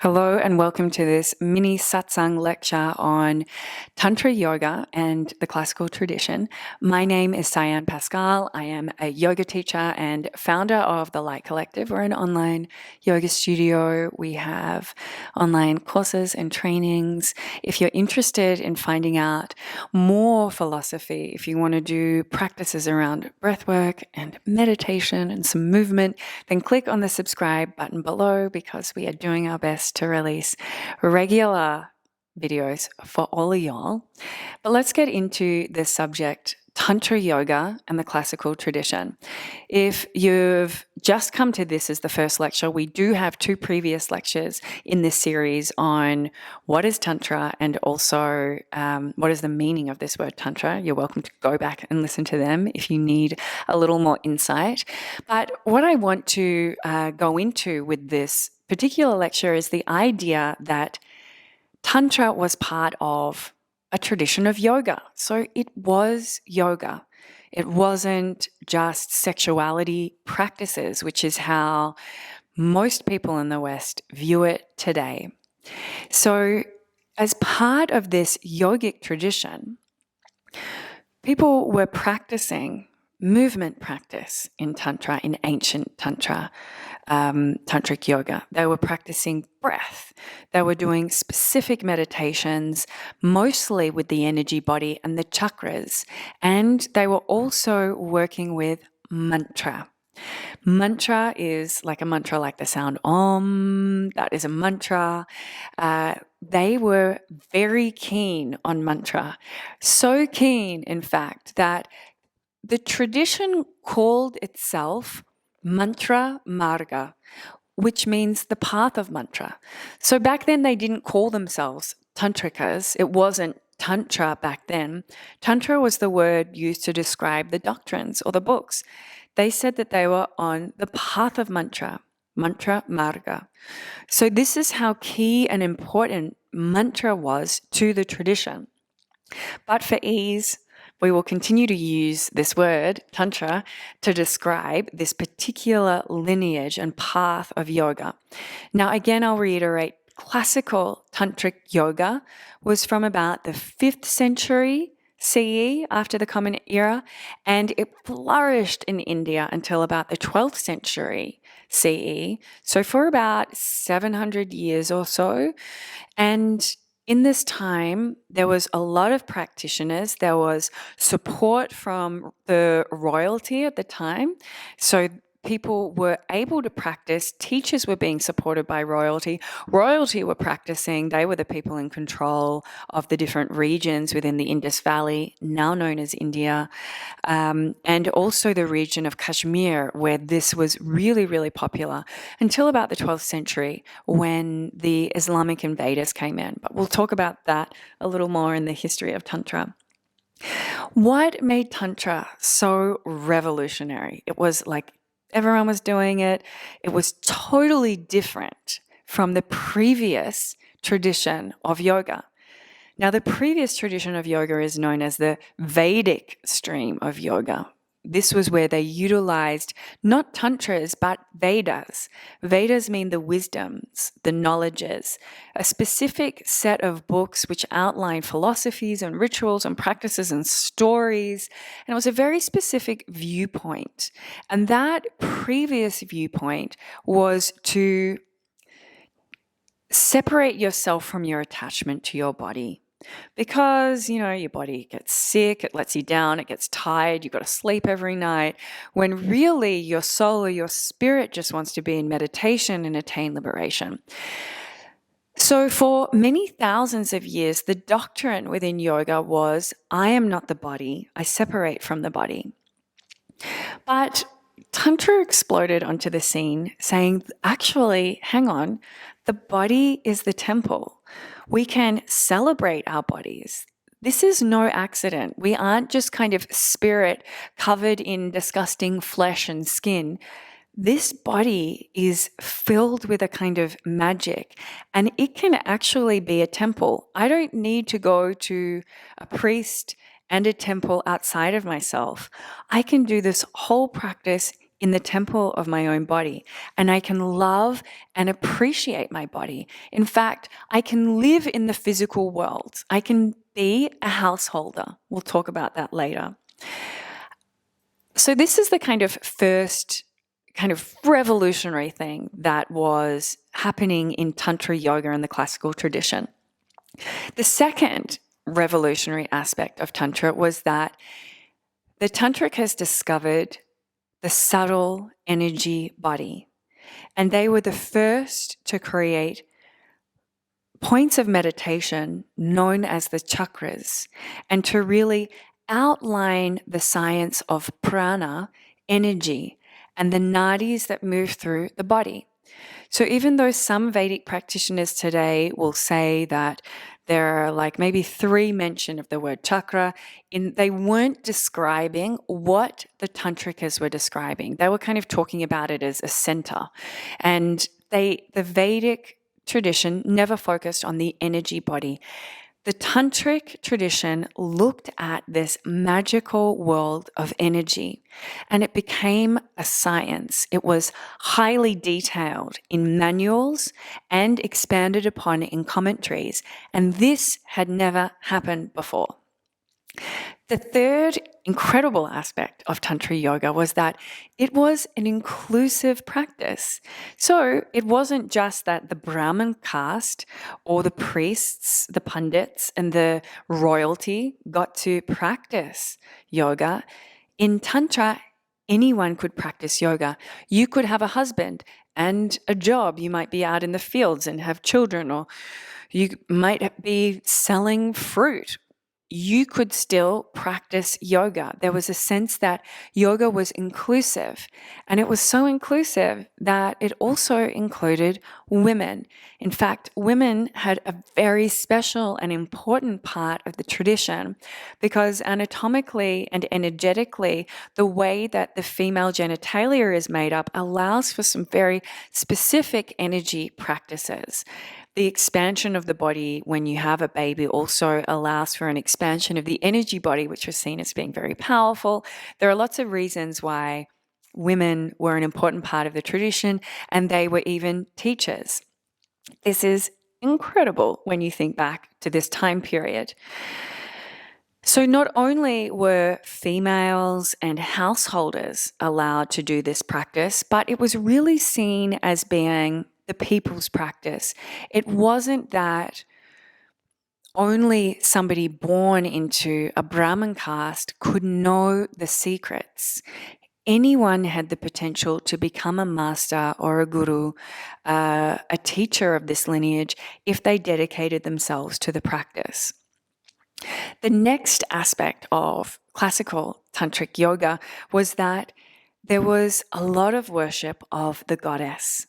Hello and welcome to this mini satsang lecture on Tantra yoga and the classical tradition. My name is Cyan Pascal. I am a yoga teacher and founder of the Light Collective. We're an online yoga studio. We have online courses and trainings. If you're interested in finding out more philosophy, if you want to do practices around breathwork and meditation and some movement, then click on the subscribe button below because we are doing our best to release regular videos for all of y'all. But let's get into this subject, Tantra yoga and the classical tradition. If you've just come to this as the first lecture, we do have two previous lectures in this series on what is Tantra and also what is the meaning of this word Tantra. You're welcome to go back and listen to them if you need a little more insight. But what I want to go into with this particular lecture is the idea that Tantra was part of a tradition of yoga. So it was yoga. It wasn't just sexuality practices, which is how most people in the West view it today. So as part of this yogic tradition, people were practicing movement practice in Tantra, in ancient Tantra, Tantric yoga. They were practicing breath. They were doing specific meditations, mostly with the energy body and the chakras. And they were also working with mantra. Mantra is like a mantra, like the sound Om. That is a mantra. They were very keen on mantra. So keen, in fact, that the tradition called itself Mantra Marga, which means the path of mantra. So back then they didn't call themselves Tantrikas. It wasn't Tantra back then. Tantra was the word used to describe the doctrines or the books. They said that they were on the path of mantra, Mantra Marga. So this is how key and important mantra was to the tradition. But for ease, we will continue to use this word, Tantra, to describe this particular lineage and path of yoga. Now, again, I'll reiterate, classical Tantric yoga was from about the 5th century CE, after the Common Era, and it flourished in India until about the 12th century CE, so for about 700 years or so. And in this time, there was a lot of practitioners. There was support from the royalty at the time. So people were able to practice. Teachers were being supported by royalty. Royalty were practicing. They were the people in control of the different regions within the Indus Valley, now known as India, and also the region of Kashmir, where this was really, really popular until about the 12th century when the Islamic invaders came in. But we'll talk about that a little more in the history of Tantra. What made Tantra so revolutionary? It was like everyone was doing it. It was totally different from the previous tradition of yoga. Now, the previous tradition of yoga is known as the Vedic stream of yoga. This was where they utilized not tantras, but Vedas. Vedas mean the wisdoms, the knowledges, a specific set of books which outline philosophies and rituals and practices and stories. And it was a very specific viewpoint. And that previous viewpoint was to separate yourself from your attachment to your body. Because, your body gets sick, it lets you down, it gets tired, you've got to sleep every night, when really your soul or your spirit just wants to be in meditation and attain liberation. So for many thousands of years, the doctrine within yoga was, I am not the body, I separate from the body. But Tantra exploded onto the scene saying, actually, hang on, the body is the temple. We can celebrate our bodies. This is no accident. We aren't just kind of spirit covered in disgusting flesh and skin. This body is filled with a kind of magic, and it can actually be a temple. I don't need to go to a priest and a temple outside of myself. I can do this whole practice in the temple of my own body, and I can love and appreciate my body. In fact, I can live in the physical world. I can be a householder. We'll talk about that later. So this is the kind of first kind of revolutionary thing that was happening in Tantra yoga and the classical tradition. The second revolutionary aspect of Tantra was that the Tantrikas discovered the subtle energy body, and they were the first to create points of meditation known as the chakras, and to really outline the science of prana, energy, and the nadis that move through the body. So even though some Vedic practitioners today will say that there are like maybe 3 mention of the word chakra, they weren't describing what the Tantrikas were describing. They were kind of talking about it as a center. And the Vedic tradition never focused on the energy body. The Tantric tradition looked at this magical world of energy, and it became a science. It was highly detailed in manuals and expanded upon in commentaries, and this had never happened before. The third incredible aspect of Tantra yoga was that it was an inclusive practice. So it wasn't just that the Brahmin caste or the priests, the pundits, and the royalty got to practice yoga. In Tantra, anyone could practice yoga. You could have a husband and a job. You might be out in the fields and have children, or you might be selling fruit. You could still practice yoga. There was a sense that yoga was inclusive, and it was so inclusive that it also included women. In fact, women had a very special and important part of the tradition because anatomically and energetically, the way that the female genitalia is made up allows for some very specific energy practices. The expansion of the body when you have a baby also allows for an expansion of the energy body, which was seen as being very powerful. There are lots of reasons why women were an important part of the tradition, and they were even teachers. This is incredible when you think back to this time period. So not only were females and householders allowed to do this practice, but it was really seen as being the people's practice. It wasn't that only somebody born into a Brahmin caste could know the secrets. Anyone had the potential to become a master or a guru, a teacher of this lineage, if they dedicated themselves to the practice. The next aspect of classical tantric yoga was that there was a lot of worship of the goddess.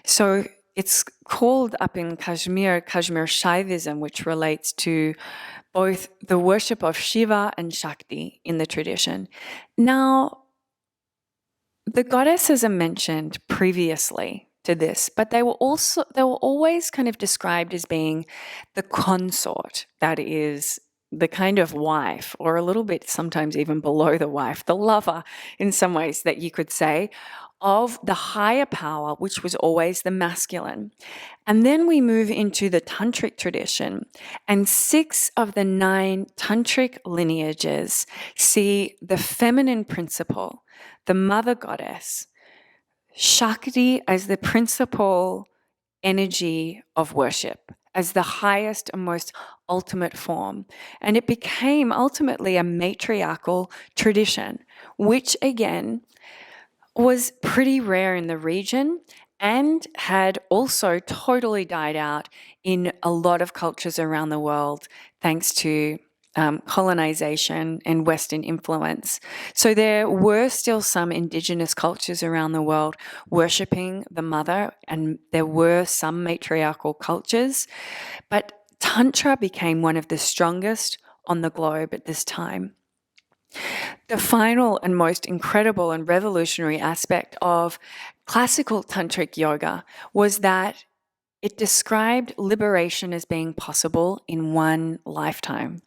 So it's called up in Kashmir Shaivism, which relates to both the worship of Shiva and Shakti in the tradition. Now, the goddesses are mentioned previously to this, but they were always kind of described as being the consort, that is the kind of wife, or a little bit sometimes even below the wife, the lover in some ways that you could say, of the higher power, which was always the masculine. And then we move into the tantric tradition, and 6 of the 9 tantric lineages see the feminine principle, the mother goddess, Shakti as the principal energy of worship, as the highest and most ultimate form. And it became ultimately a matriarchal tradition, which again was pretty rare in the region and had also totally died out in a lot of cultures around the world thanks to colonization and Western influence. So there were still some indigenous cultures around the world worshipping the mother, and there were some matriarchal cultures, but Tantra became one of the strongest on the globe at this time. The final and most incredible and revolutionary aspect of classical tantric yoga was that it described liberation as being possible in one lifetime.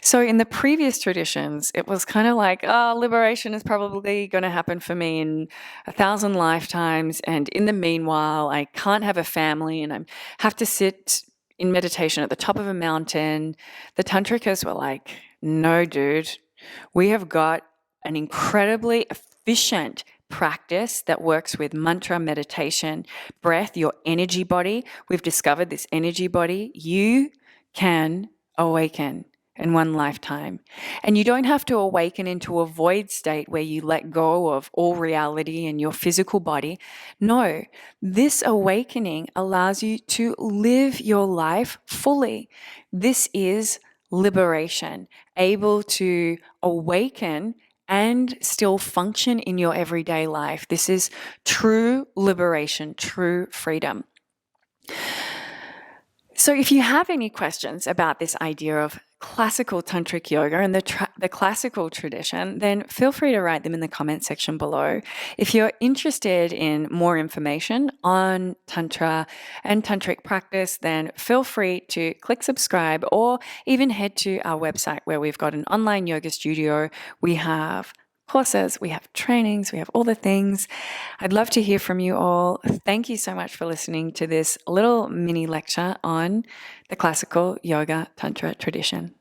So in the previous traditions, it was kind of like, oh, liberation is probably going to happen for me in 1,000 lifetimes. And in the meanwhile, I can't have a family and I have to sit in meditation at the top of a mountain. The Tantrikas were like, no, dude, we have got an incredibly efficient practice that works with mantra, meditation, breath, your energy body. We've discovered this energy body. You can awaken in one lifetime. And you don't have to awaken into a void state where you let go of all reality and your physical body. No, this awakening allows you to live your life fully. This is liberation, able to awaken and still function in your everyday life. This is true liberation, true freedom. So if you have any questions about this idea of classical tantric yoga and the classical tradition, then feel free to write them in the comment section below. If you're interested in more information on Tantra and tantric practice, then feel free to click subscribe or even head to our website where we've got an online yoga studio. We have courses, we have trainings, we have all the things. I'd love to hear from you all. Thank you so much for listening to this little mini lecture on the classical yoga tantra tradition.